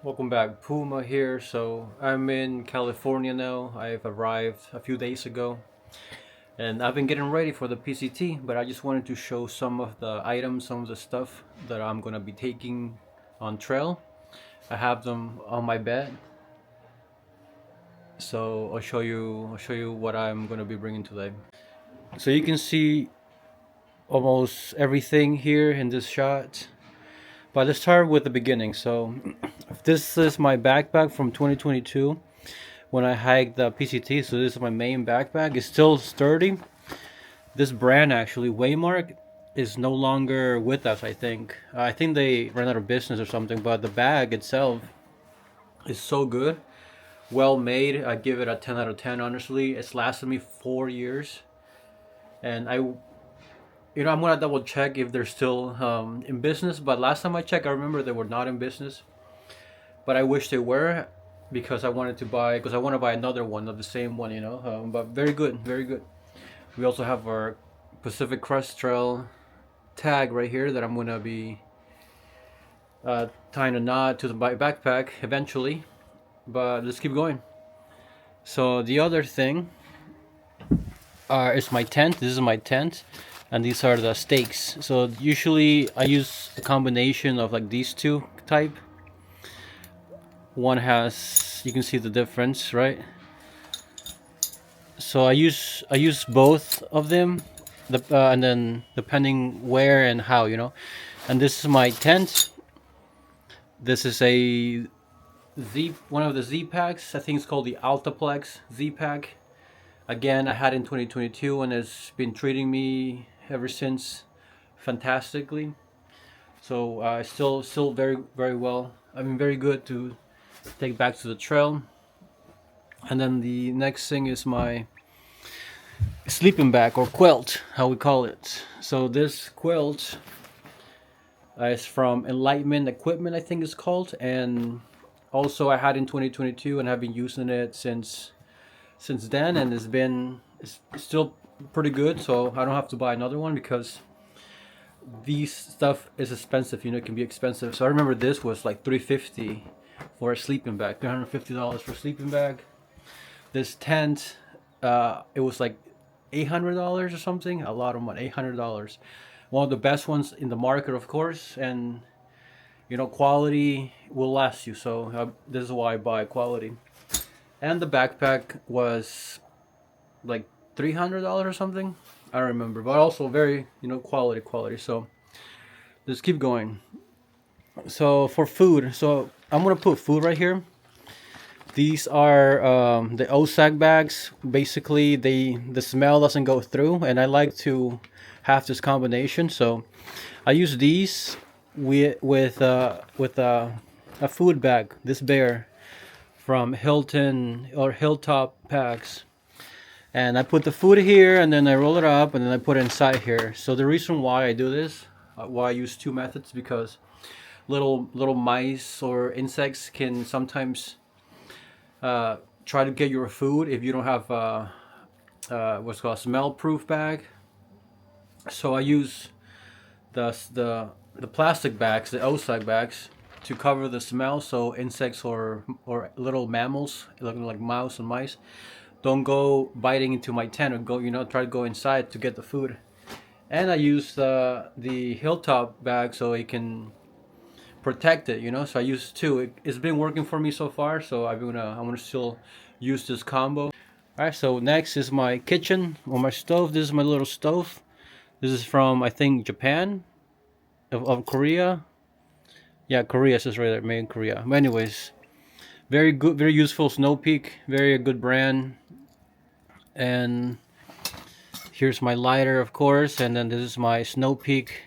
Welcome back, Puma here. So I'm in California now. I've arrived a few days ago and I've been getting ready for the PCT, but I just wanted to show some of the items, some of the stuff that I'm gonna be taking on trail. I have them on my bed, so I'll show you what I'm gonna be bringing today. So you can see almost everything here in this shot. But let's start with the beginning. So this is my backpack from 2022 when I hiked the PCT. So this is my main backpack. It's still sturdy. This brand actually, Waymark, is no longer with us. I think they ran out of business or something. But the bag itself is so good, well made. I give it a 10 out of 10. Honestly, it's lasted me 4 years, and I'm gonna double check if they're still in business. But last time I checked, I remember they were not in business. But I wish they were, because I want to buy another one of the same one. But very good, very good. We also have our Pacific Crest Trail tag right here that I'm gonna be tying a knot to the backpack eventually. But let's keep going. So the other thing is my tent. This is my tent, and these are the stakes. So usually I use a combination of like these two type. One has, you can see the difference, right? So I use both of them, and then depending where and how. And this is my tent. This is one of the Z packs. I think it's called the Altaplex Z pack. Again, I had it in 2022, and it's been treating me ever since fantastically. So still very very well. I mean, very good to take back to the trail. And then the next thing is my sleeping bag, or quilt, how we call it. So this quilt is from Enlightenment Equipment, I think it's called, and also I had in 2022 and have been using it since then, and it's still pretty good. So I don't have to buy another one because these stuff is expensive. It can be expensive. So I remember this was like $350 for a sleeping bag, $350 for a sleeping bag. This tent, it was like $800 or something, a lot of money. $800, one of the best ones in the market, of course. And quality will last you, so this is why I buy quality. And the backpack was like $300 or something, I don't remember, but also very quality. So let's keep going. So for food, so I'm gonna put food right here. These are the OSAC bags. Basically, the smell doesn't go through, and I like to have this combination. So I use these with a food bag. This bear from Hilton or Hilltop Packs, and I put the food here, and then I roll it up, and then I put it inside here. So the reason why I do this, why I use two methods, because little mice or insects can sometimes try to get your food if you don't have what's called a smell-proof bag. So I use the plastic bags, the OSAC bags, to cover the smell, so insects or little mammals looking like mouse and mice don't go biting into my tent, or try to go inside to get the food. And I use the Hilltop bag so it can protect it. So I use two. It's been working for me so far, so I'm gonna still use this combo. All right, so next is my kitchen, or my stove. This is my little stove. This is from, I think, Japan, of Korea. Yeah, Korea, says right there, made in Korea. But anyways, very good, very useful. Snow Peak, very good brand. And here's my lighter, of course, and then this is my Snow Peak,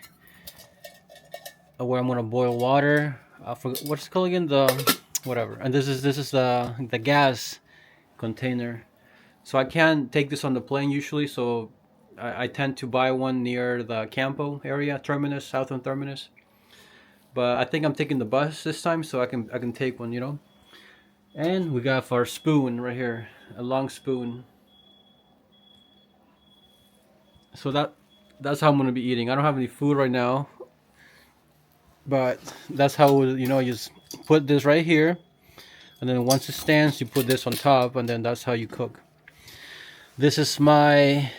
where I'm gonna boil water. I forget what's it called again. The whatever. And this is the gas container. So I can't take this on the plane usually. So I tend to buy one near the Campo area, Terminus, Southern Terminus. But I think I'm taking the bus this time, so I can take one. And we got our spoon right here, a long spoon. So that's how I'm gonna be eating. I don't have any food right now. but that's how, you just put this right here, and then once it stands, you put this on top, and then that's how you cook. This is my,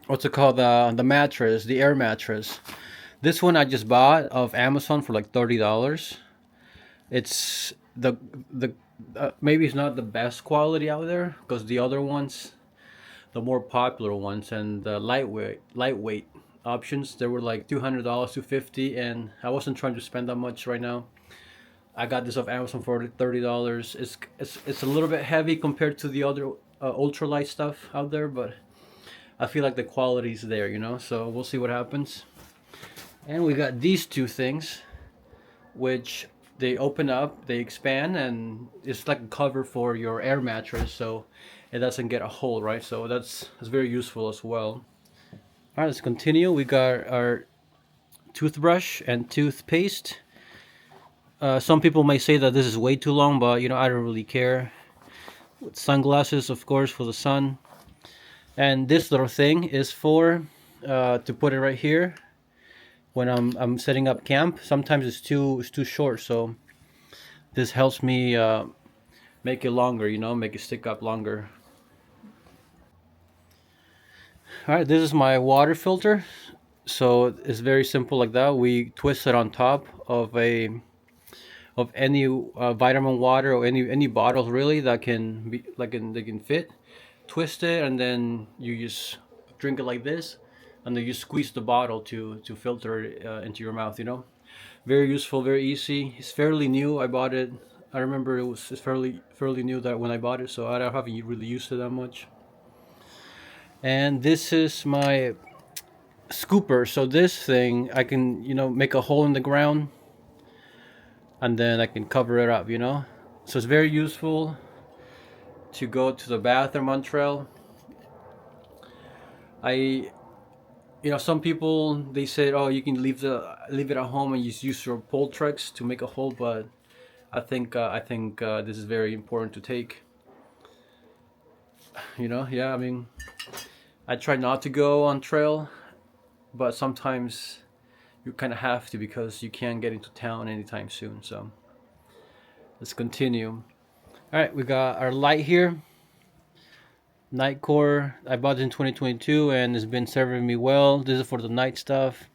what's it called, the mattress, the air mattress. This one I just bought off Amazon for like $30. It's the maybe it's not the best quality out there, because the other ones, the more popular ones and the lightweight options, they were like $200, 250, and I wasn't trying to spend that much right now. I got this off Amazon for $30. It's a little bit heavy compared to the other ultralight stuff out there, but I feel like the quality's there, So we'll see what happens. And we got these two things, which they open up, they expand, and it's like a cover for your air mattress, so it doesn't get a hole, right? So that's very useful as well. All right, let's continue. We got our toothbrush and toothpaste. Some people may say that this is way too long, but I don't really care. With sunglasses, of course, for the sun. And this little thing is for to put it right here when I'm setting up camp. Sometimes it's too short, so this helps me make it longer, make it stick up longer. All right, this is my water filter. So it's very simple like that. We twist it on top of any vitamin water, or any bottles really that can be they can fit. Twist it, and then you just drink it like this, and then you squeeze the bottle to filter it into your mouth. Very useful, very easy. It's fairly new. I bought it. I remember it's fairly new that when I bought it, so I haven't really used it that much. And this is my scooper. So this thing, I can make a hole in the ground, and then I can cover it up. So it's very useful to go to the bathroom on trail. Some people, they said, oh, you can leave it at home and just use your pole tracks to make a hole, but I think this is very important to take. Yeah, I mean, I try not to go on trail, but sometimes you kind of have to, because you can't get into town anytime soon. So let's continue. All right, we got our light here. Nightcore. I bought it in 2022 and it's been serving me well. This is for the night stuff.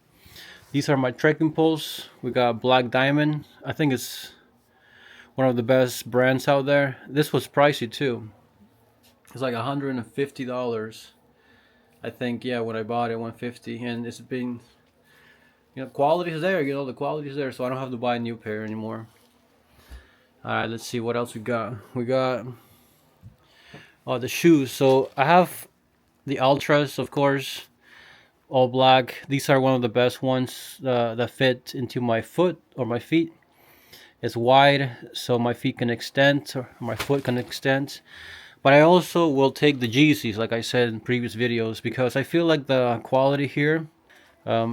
These are my trekking poles. We got Black Diamond. I think it's one of the best brands out there. This was pricey too. It's like $150. I think, yeah, when I bought it, $150, and it's been, quality is there. The quality is there, so I don't have to buy a new pair anymore. All right, let's see what else we got. We got the shoes. So I have the Ultras, of course, all black. These are one of the best ones that fit into my foot or my feet. It's wide, so my feet can extend, or my foot can extend. But I also will take the Yeezys, like I said in previous videos, because I feel like the quality here, I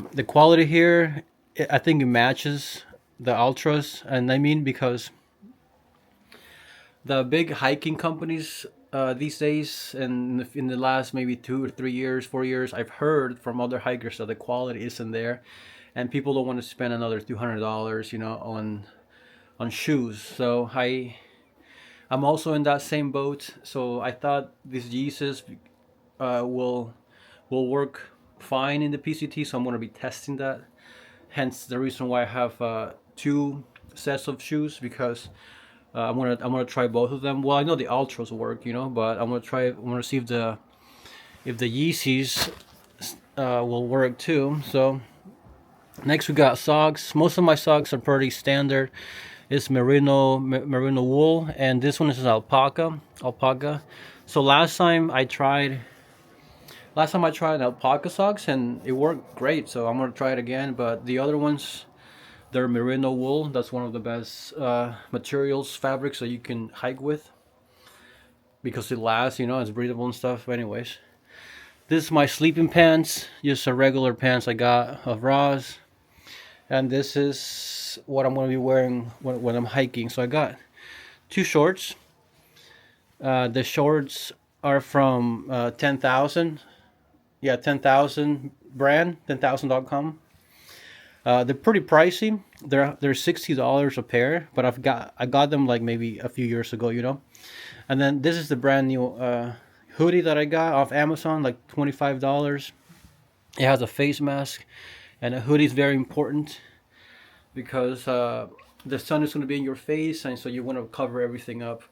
think it matches the Ultras. And I mean, because the big hiking companies these days, and in the last maybe 2 or 3 years, 4 years, I've heard from other hikers that the quality isn't there, and people don't want to spend another $200, on shoes. So I'm also in that same boat. So I thought these Yeezys will work fine in the PCT. So I'm going to be testing that. Hence the reason why I have 2 sets of shoes, because I'm gonna try both of them. Well, I know the Ultras work, but I'm gonna see if the Yeezys will work too. So next we got socks. Most of my socks are pretty standard. It's merino wool, and this one is alpaca. So last time I tried alpaca socks and it worked great. So I'm gonna try it again. But the other ones, they're merino wool. That's one of the best materials, fabrics that you can hike with, because it lasts, it's breathable and stuff. But anyways, this is my sleeping pants, just a regular pants I got of Ross. And this is what I'm going to be wearing when I'm hiking. So I got 2 shorts. The shorts are from 10,000. Yeah, 10,000 brand, 10,000.com. They're pretty pricey. They're $60 a pair, but I got them like maybe a few years ago, you know. And then this is the brand new hoodie that I got off Amazon, like $25. It has a face mask, and a hoodie is very important because the sun is going to be in your face, and so you want to cover everything up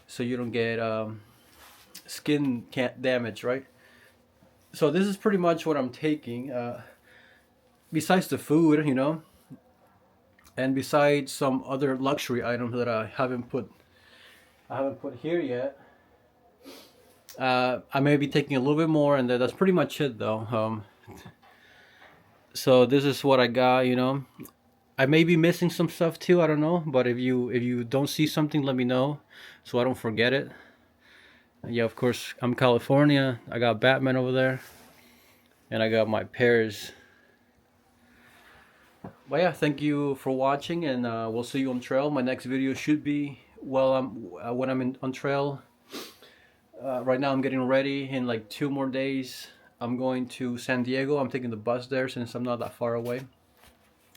so you don't get skin can't damage, right? So this is pretty much what I'm taking. Besides the food, you know, and besides some other luxury items that I haven't put here yet. I may be taking a little bit more, and that's pretty much it, though. So this is what I got. You know, I may be missing some stuff too. I don't know, but if you don't see something, let me know, so I don't forget it. Yeah, of course, I'm California. I got Batman over there, and I got my pears. But yeah, thank you for watching, and we'll see you on trail. My next video should be when I'm on trail. Right now I'm getting ready. In like 2 more days I'm going to San Diego. I'm taking the bus there since I'm not that far away.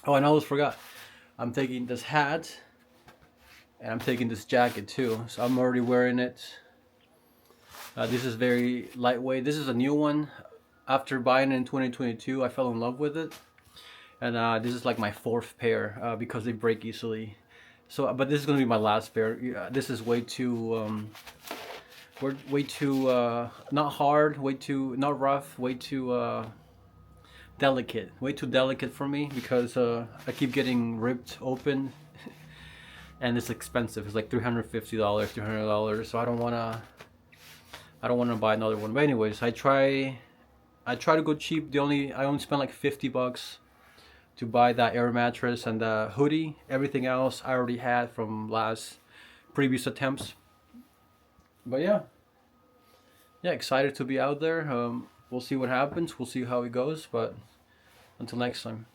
Oh, and I almost forgot. I'm taking this hat and I'm taking this jacket too. So I'm already wearing it. This is very lightweight. This is a new one. After buying it in 2022, I fell in love with it. And this is like my fourth pair because they break easily. So, but this is gonna be my last pair. This is way too way too not hard, way too not rough, way too delicate, way too delicate for me because I keep getting ripped open, and it's expensive. It's like $350, $300. So I don't wanna buy another one. But anyways, I try to go cheap. I only spent like $50 to buy that air mattress and the hoodie. Everything else I already had from previous attempts. But yeah, excited to be out there. We'll see what happens. We'll see how it goes. But until next time.